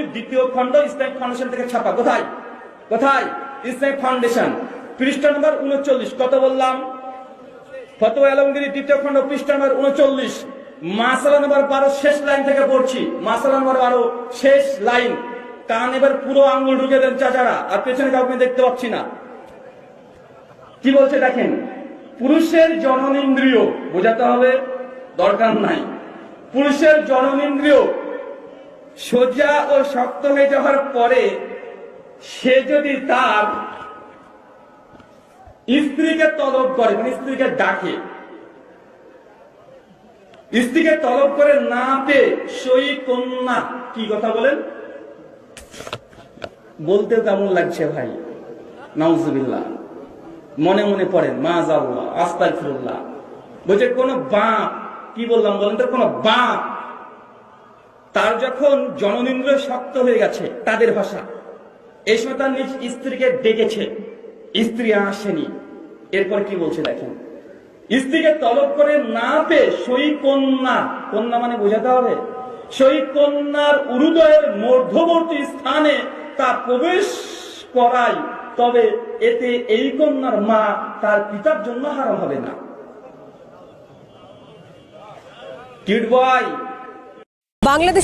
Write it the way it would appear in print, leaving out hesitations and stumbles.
আলমগীর দ্বিতীয় খণ্ড Islamic foundation থেকে ছাপা। কোথায় কোথায়? ইসলামিক ফাউন্ডেশন, পৃষ্ঠা নম্বর 39। কত বললাম? ফতোয়া আলমগীর দ্বিতীয় খণ্ড, পৃষ্ঠা নম্বর 39, মাসালা নম্বর 12, শেষ লাইন থেকে পড়ছি। মাসালা নম্বর 12, শেষ লাইন। কান এবার পুরো আঙ্গুল ঢুকে দেন চাচারা, আর পেছনে কাউকে দেখতে পাচ্ছি না। কি বলছে দেখেন, পুরুষের জননেন্দ্রিয়, বোঝাতে হবে দরকার নাই, পুরুষের জননেন্দ্রিয় সোজা ও শক্ত হয়ে যাওয়ার পরে সে যদি তার স্ত্রীকে তলব করে, মানে স্ত্রীকে ডাকে, স্ত্রীকে তলব করে না পেয়ে সই কন্যা, কি কথা বলেন? বলতেও কেমন লাগছে ভাই, নাউজুবিল্লাহ, মনে মনে পড়েন মাযাল্লাহ আস্তাগফিরুল্লাহ। বলছে কোন বাপ, কি বললাম বলেন তো, কোন বাপ তার যখন জননেন্দ্রিয় শক্ত হয়ে গেছে, তাদের ভাষা, এই সময় তার নিজ স্ত্রীকে ডেকেছে, স্ত্রী আসেনি, এরপর কি বলছে দেখেন, স্ত্রীকে তলব করে না পেয়ে সই কন্যা, কন্যা মানে বোঝাতে হবে, সই কন্যার উরুদয়ের মধ্যবর্তী স্থানে তা প্রবেশ করায়, তবে এতে এই কন্যার মা তার পিতার জন্য হারাম হবে না। কিউট বয়। বাংলাদেশে